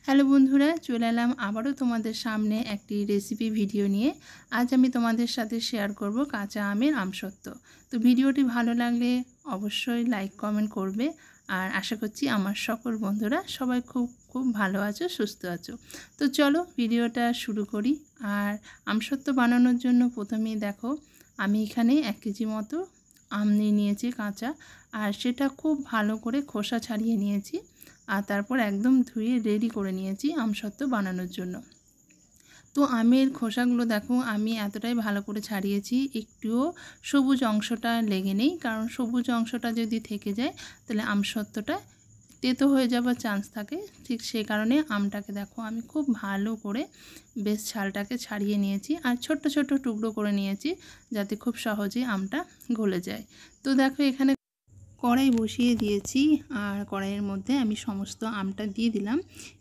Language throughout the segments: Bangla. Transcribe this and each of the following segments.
হ্যালো বন্ধুরা, চলে এলাম আবারও তোমাদের সামনে একটি রেসিপি ভিডিও নিয়ে। আজ আমি তোমাদের সাথে শেয়ার করব কাঁচা আমের আমসত্ত্ব। তো ভিডিওটি ভালো লাগলে অবশ্যই লাইক কমেন্ট করবে। আর আশা করছি আমার সকল বন্ধুরা সবাই খুব ভালো আছো, সুস্থ আছো। তো চলো ভিডিওটা শুরু করি। আর আমসত্ত্ব বানানোর জন্য প্রথমেই দেখো আমি এখানে 1 কেজি মতো আম নিয়েছি কাঁচা, আর সেটা খুব ভালো করে খোসা ছাড়িয়ে নিয়েছি। আর তারপর একদম ধুয়ে রেডি করে নিয়েছি আমসত্ত্ব বানানোর জন্য। তো আমের খোসাগুলো দেখো আমি এতটাই ভালো করে ছাড়িয়েছি, একটুও সবুজ অংশটা লেগে নেই, কারণ সবুজ অংশটা যদি থেকে যায় তাহলে আমসত্ত্বটা তেতো হয়ে যাওয়ার চান্স থাকে। ঠিক সেই কারণে আমটাকে দেখো আমি খুব ভালো করে বেশ ছালটাকে ছাড়িয়ে নিয়েছি, আর ছোট্ট ছোট্ট টুকরো করে নিয়েছি যাতে খুব সহজে আমটা গলে যায়। তো দেখো এখানে কড়াই বসিয়ে দিয়েছি, আর কড়াইয়ের মধ্যে আমি সমস্ত আমটা দিয়ে দিলাম।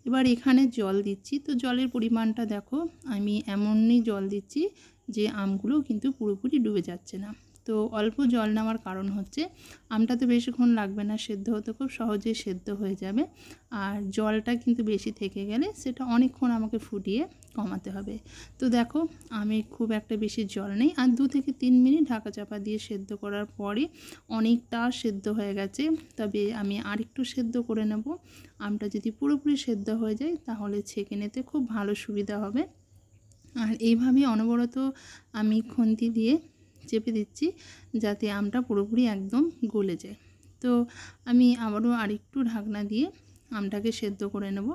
এবার এখানে জল দিচ্ছি। তো জলের পরিমাণটা দেখো আমি এমনই জল দিচ্ছি যে আমগুলো কিন্তু পুরোপুরি ডুবে যাচ্ছে না। তো অল্প জল নেওয়ার কারণ হচ্ছে আমটা তো বেশিক্ষণ লাগবে না সেদ্ধ হতে, খুব সহজেই সেদ্ধ হয়ে যাবে। আর জলটা কিন্তু বেশি থেকে গেলে সেটা অনেকক্ষণ আমাকে ফুটিয়ে কমাতে হবে। তো দেখো আমি খুব একটা বেশি জল নেই, আর 2 থেকে 3 মিনিট ঢাকা চাপা দিয়ে সেদ্ধ করার পরে অনেকটা সেদ্ধ হয়ে গেছে। তবে আমি আরেকটু সেদ্ধ করে নেব। আমটা যদি পুরোপুরি সেদ্ধ হয়ে যায় তাহলে ছেঁকে নিতে খুব ভালো সুবিধা হবে। আর এইভাবে অনবরত আমি খুন্তি দিয়ে চেপে দিচ্ছি যাতে আমটা পুরোপুরি একদম গলে যায়। তো আমি আবারও আরেকটু ঢাকনা দিয়ে আমটাকে সেদ্ধ করে নেব।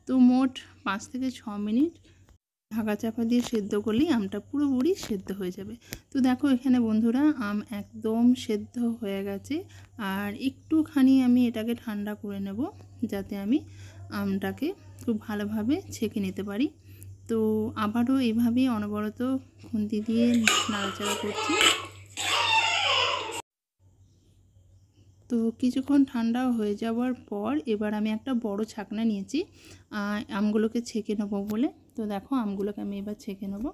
তো মোট 5 থেকে 6 মিনিট ঢাকা চাপা দিয়ে সেদ্ধ করলেই আমটা পুরোপুরি সেদ্ধ হয়ে যাবে। তো দেখো এখানে বন্ধুরা আম একদম সেদ্ধ হয়ে গেছে, আর একটুখানি আমি এটাকে ঠান্ডা করে নেব যাতে আমি আমটাকে খুব ভালোভাবে ছেঁকে নিতে পারি। তো আবারও এভাবেই অনবরত খুন্তি দিয়ে নাড়াচাড়া করছি। তো কিছুক্ষণ ঠান্ডা হয়ে যাওয়ার পর এবার আমি একটা বড় ছাকনা নিয়েছি আমগুলোকে ছেঁকে নেব বলে। তো দেখো আমগুলোকে আমি এবার ছেঁকে নেব।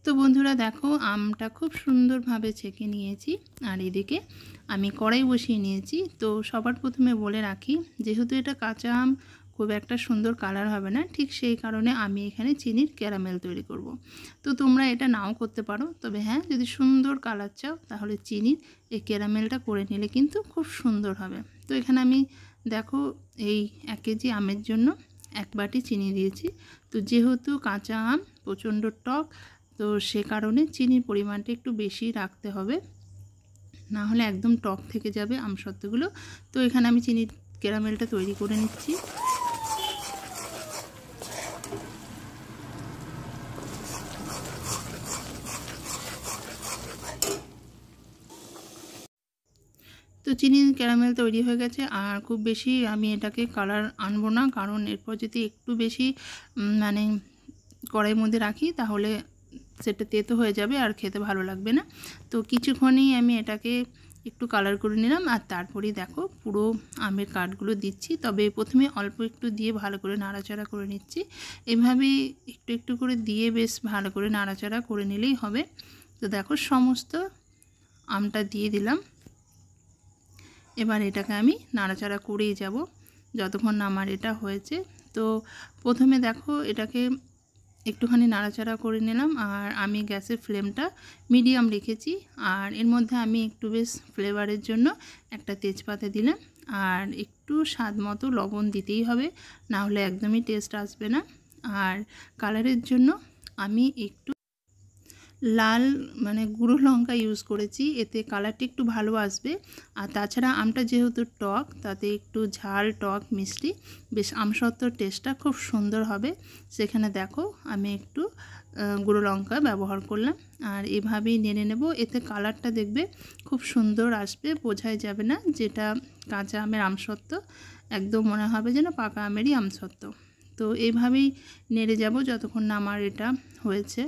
তো বন্ধুরা দেখো আমটা খুব সুন্দরভাবে ছেঁকে নিয়েছি, আর এদিকে আমি কড়াই বসিয়ে নিয়েছি। তো সবার প্রথমে বলে রাখি, যেহেতু এটা কাঁচা আম খুব একটা সুন্দর কালার হবে না, ঠিক সেই কারণে আমি এখানে চিনির ক্যারামেল তৈরি করব। তো তোমরা এটা নাও করতে পারো, তবে হ্যাঁ যদি সুন্দর কালার চাও তাহলে চিনির এই ক্যারামেলটা করে নিলে কিন্তু খুব সুন্দর হবে। তো এখানে আমি দেখো এই 1 কেজি আমের জন্য 1 বাটি চিনি দিয়েছি। তো যেহেতু কাঁচা আম প্রচণ্ড টক, তো সে কারণে চিনির পরিমাণটা একটু বেশি রাখতে হবে, না হলে একদম টক থেকে যাবে আমসত্ত্বগুলো। তো এখানে আমি চিনির ক্যারামেলটা তৈরি করে নিচ্ছি। তো চিনির ক্যারামেল তৈরি হয়ে গেছে, আর খুব বেশি আমি এটাকে কালার আনবো না, কারণ এরপর যদি একটু বেশি মানে কড়াইয়ের মধ্যে রাখি তাহলে সেটা তেতো হয়ে যাবে আর খেতে ভালো লাগবে না। তো কিছুক্ষণই আমি এটাকে একটু কালার করে নিলাম, আর তারপরেই দেখো পুরো আমের কাঠগুলো দিচ্ছি। তবে প্রথমে অল্প একটু দিয়ে ভালো করে নাড়াচাড়া করে নিচ্ছি। এভাবেই একটু একটু করে দিয়ে বেশ ভালো করে নাড়াচাড়া করে নিলেই হবে। তো দেখো সমস্ত আমটা দিয়ে দিলাম। এবার এটাকে আমি নাড়াচাড়া করেই যাব যতক্ষণ না আমার এটা হয়েছে। তো প্রথমে দেখো এটাকে একটুখানি নাড়াচাড়া করে নিলাম। আর আমি গ্যাসের ফ্লেমটা মিডিয়াম রেখেছি। আর এর মধ্যে আমি একটু বেশ ফ্লেভারের জন্য একটা তেজপাতা দিলাম। আর একটু স্বাদ মতো লবণ দিতেই হবে, না হলে একদমই টেস্ট আসবে না। আর কালারের জন্য আমি একটু লাল মানে গুঁড়ো লঙ্কা ইউজ করেছি, এতে কালারটা একটু ভালো আসবে। আর তাছাড়া আমটা যেহেতু টক, তাতে একটু ঝাল টক মিষ্টি বেশ আমসত্ত্বর টেস্টটা খুব সুন্দর হবে। সেখানে দেখো আমি একটু গুঁড়ো লঙ্কা ব্যবহার করলাম। আর এভাবেই নেড়ে নেব, এতে কালারটা দেখবে খুব সুন্দর আসবে, বোঝাই যাবে না যেটা কাঁচা আমের আমসত্ত্ব, একদম মনে হবে যেন পাকা আমেরই আমসত্ত্ব। তো এইভাবেই নেড়ে যাব যতক্ষণ না আমার এটা হয়েছে।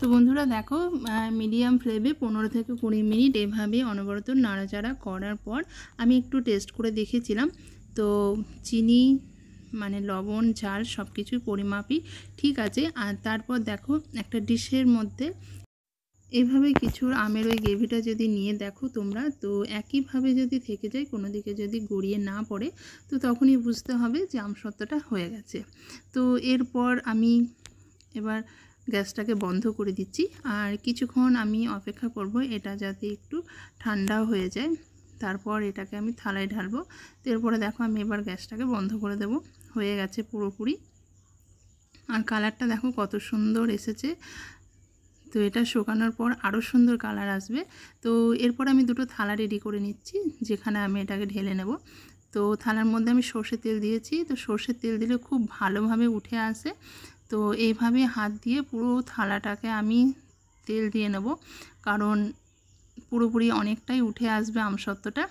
তো বন্ধুরা দেখো, মিডিয়াম ফ্লেমে 15 থেকে 20 মিনিট এভাবে অনবরত নাড়াচাড়া করার পর আমি একটু টেস্ট করে দেখেছিলাম। তো চিনি মানে লবণ ঝাল সব কিছুই পরিমাপই ঠিক আছে। আর তারপর দেখো একটা ডিশের মধ্যে এভাবে কিছু আমের ওই গ্রেভিটা যদি নিয়ে দেখো তোমরা, তো একইভাবে যদি থেকে যায়, কোনো দিকে যদি গড়িয়ে না পড়ে, তো তখনই বুঝতে হবে যে আমসত্ত্বটা হয়ে গেছে। তো এরপর আমি এবার গ্যাসটাকে বন্ধ করে দিচ্ছি। আর কিছুক্ষণ আমি অপেক্ষা করব এটা যাতে একটু ঠান্ডা হয়ে যায়, তারপর এটাকে আমি থালায় ঢালবো। তো এরপরে দেখো আমি এবার গ্যাসটাকে বন্ধ করে দেব, হয়ে গেছে পুরোপুরি। আর কালারটা দেখো কত সুন্দর এসেছে। তো এটা শুকানোর পর আরও সুন্দর কালার আসবে। তো এরপর আমি দুটো থালা রেডি করে নিচ্ছি, যেখানে আমি এটাকে ঢেলে নেব। তো থালার মধ্যে আমি সর্ষের তেল দিয়েছি। তো সর্ষের তেল দিলে খুব ভালোভাবে উঠে আসে। তো এইভাবে হাত দিয়ে পুরো থালাটাকে আমি তেল দিয়ে নেব, কারণ পুরোপুরি অনেকটাই উঠে আসবে আমসত্ত্বটা।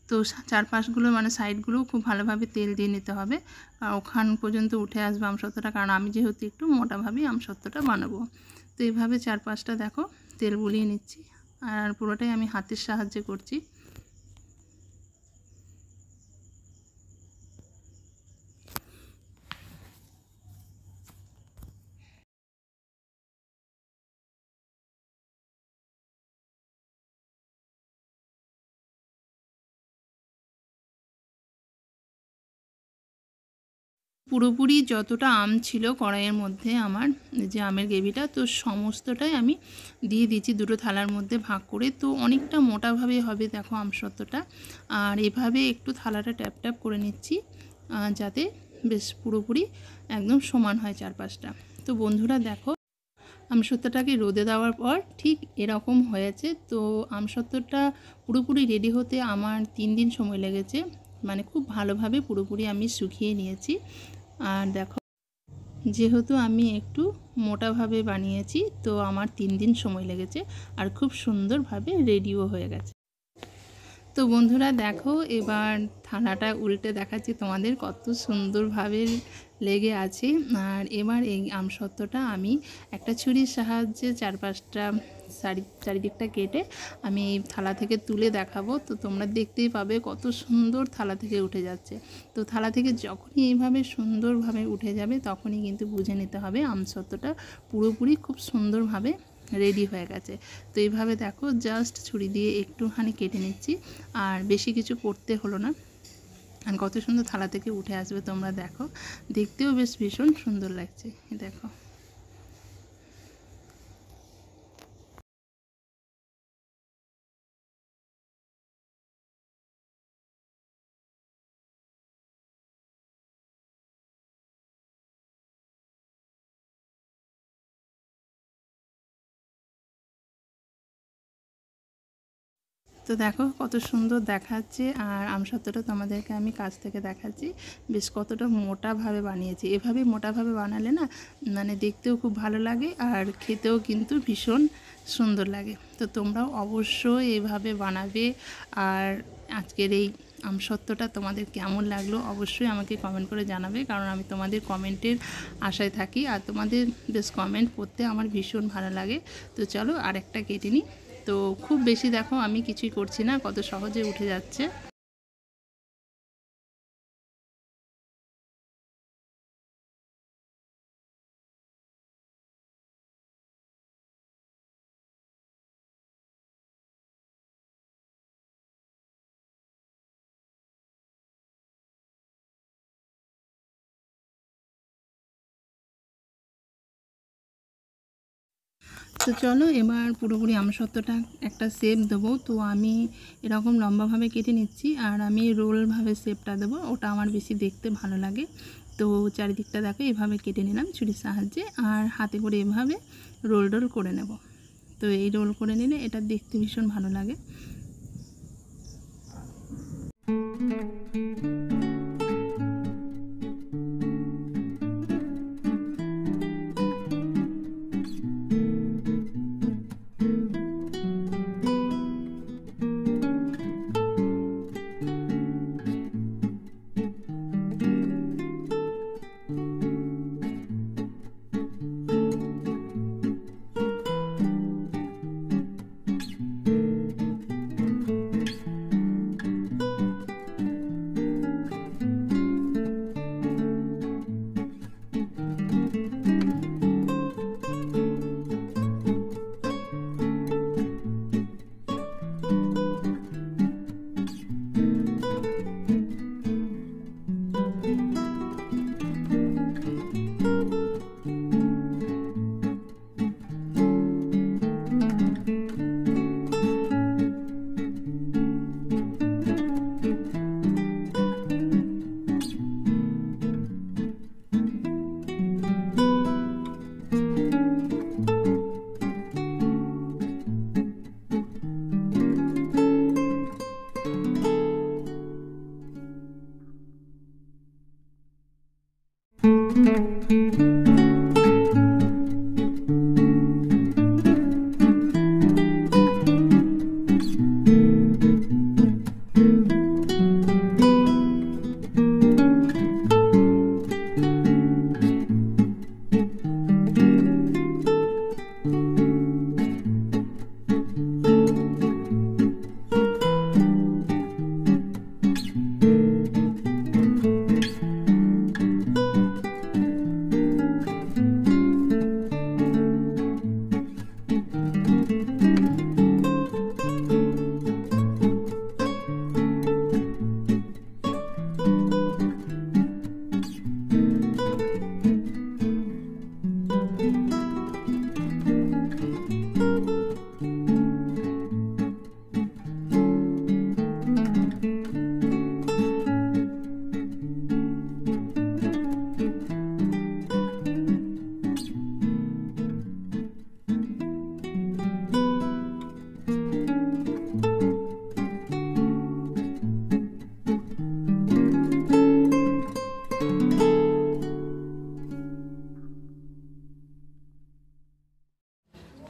তো চারপাশগুলো মানে সাইডগুলোও খুব ভালোভাবে তেল দিয়ে নিতে হবে, আর ওখান পর্যন্ত উঠে আসবে আমসত্ত্বটা, কারণ আমি যেহেতু একটু মোটাভাবেই আমসত্ত্বটা বানাবো। তো এইভাবে চারপাশটা দেখো তেল বুলিয়ে নিচ্ছি, আর পুরোটাই আমি হাতের সাহায্যে করছি। পুরোপুরি যতটা আম ছিল কড়াইয়ের মধ্যে আমার যে আমের গ্রেভিটা, তো সমস্তটাই আমি দিয়ে দিচ্ছি দুটো থালার মধ্যে ভাগ করে। তো অনেকটা মোটাভাবে হবে দেখো আমসত্ত্বটা। আর এভাবে একটু থালাটা ট্যাপ ট্যাপ করে নিচ্ছি, যাতে বেশ পুরোপুরি একদম সমান হয় চারপাশটা। তো বন্ধুরা দেখো, আমসত্ত্বটাকে রোদে দেওয়ার পর ঠিক এরকম হয়েছে। তো আমসত্ত্বটা পুরোপুরি রেডি হতে আমার 3 দিন সময় লেগেছে, মানে খুব ভালোভাবে পুরোপুরি আমি শুকিয়ে নিয়েছি। আর দেখো, যেহেতু আমি একটু মোটাভাবে বানিয়েছি, তো আমার 3 দিন সময় লেগেছে, আর খুব সুন্দরভাবে রেডিও হয়ে গেছে। তো বন্ধুরা দেখো, এবার থালাটা উল্টে দেখাচ্ছি তোমাদের কত সুন্দরভাবে লেগে আছে। আর এবার এই আমসত্ত্বটা আমি একটা ছুরির সাহায্যে চারপাশটা চারিদিকটা কেটে আমি এই থালা থেকে তুলে দেখাবো। তো তোমরা দেখতেই পাবে কত সুন্দর থালা থেকে উঠে যাচ্ছে। তো থালা থেকে যখনই এইভাবে সুন্দরভাবে উঠে যাবে, তখনই কিন্তু বুঝে নিতে হবে আমসত্ত্বটা পুরোপুরি খুব সুন্দরভাবে রেডি হয়ে গেছে। তো এইভাবে দেখো জাস্ট ছুরি দিয়ে একটুখানি কেটে নিচ্ছি, আর বেশি কিছু করতে হলো না। আর কত সুন্দর থালা থেকে উঠে আসবে তোমরা দেখো, দেখতেও বেশ ভীষণ সুন্দর লাগছে। দেখো, তো দেখো কত সুন্দর দেখাচ্ছে, আর আমসত্ত্বটা তোমাদেরকে আমি কাছ থেকে দেখাচ্ছি বেশ কতটা মোটাভাবে বানিয়েছি। এভাবে মোটাভাবে বানালে না মানে দেখতেও খুব ভালো লাগে আর খেতেও কিন্তু ভীষণ সুন্দর লাগে। তো তোমরাও অবশ্যই এভাবে বানাবে। আর আজকের এই আমসত্ত্বটা তোমাদের কেমন লাগলো অবশ্যই আমাকে কমেন্ট করে জানাবে, কারণ আমি তোমাদের কমেন্টের আশায় থাকি আর তোমাদের বেশ কমেন্ট পড়তে আমার ভীষণ ভালো লাগে। তো চলো আরেকটা কেটে নিই। তো খুব বেশি দেখো আমি কিছুই করছি না, কত সহজে উঠে যাচ্ছে। তো চলো এবার পুরোপুরি আমসত্ত্বটা একটা শেপ দেবো। তো আমি এরকম লম্বাভাবে কেটে নিচ্ছি, আর আমি রোলভাবে শেপটা দেবো, ওটা আমার বেশি দেখতে ভালো লাগে। তো চারিদিকটা দেখো এভাবে কেটে নিলাম ছুরির সাহায্যে, আর হাতে করে এভাবে রোল রোল করে নেব। তো এই রোল করে নিলে এটা দেখতে ভীষণ ভালো লাগে।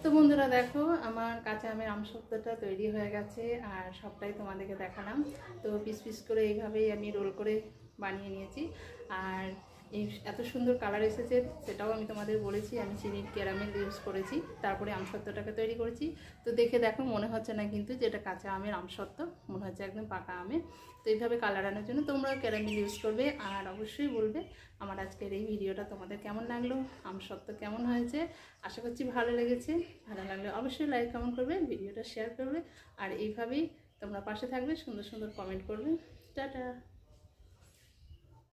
তো বন্ধুরা দেখো আমার কাঁচা আমের আমসত্ত্বটা তৈরি হয়ে গেছে, আর সবটাই তোমাদেরকে দেখালাম। তো পিস পিস করে এইভাবেই আমি রোল করে বানিয়ে নিয়েছি, আর এই এত সুন্দর কালার এসেছে সেটাও আমি তোমাদের বলেছি। আমি চিনির ক্যারামেল ইউজ করেছি, তারপরে আমসত্ত্বটাকে তৈরি করেছি। তো দেখে দেখো মনে হচ্ছে না কিন্তু যে এটা কাঁচা আমের আমসত্ত্ব, মনে হচ্ছে একদম পাকা আমের। তো এইভাবে কালার আনার জন্য তোমরাও ক্যারামেল ইউজ করবে। আর অবশ্যই বলবে আমার আজকের এই ভিডিওটা তোমাদের কেমন লাগলো, আমসত্ত্ব কেমন হয়েছে। আশা করছি ভালো লেগেছে। ভালো লাগলে অবশ্যই লাইক কমেন্ট করবে, ভিডিওটা শেয়ার করবে, আর এইভাবেই তোমরা পাশে থাকবে, সুন্দর সুন্দর কমেন্ট করবে। টাটা।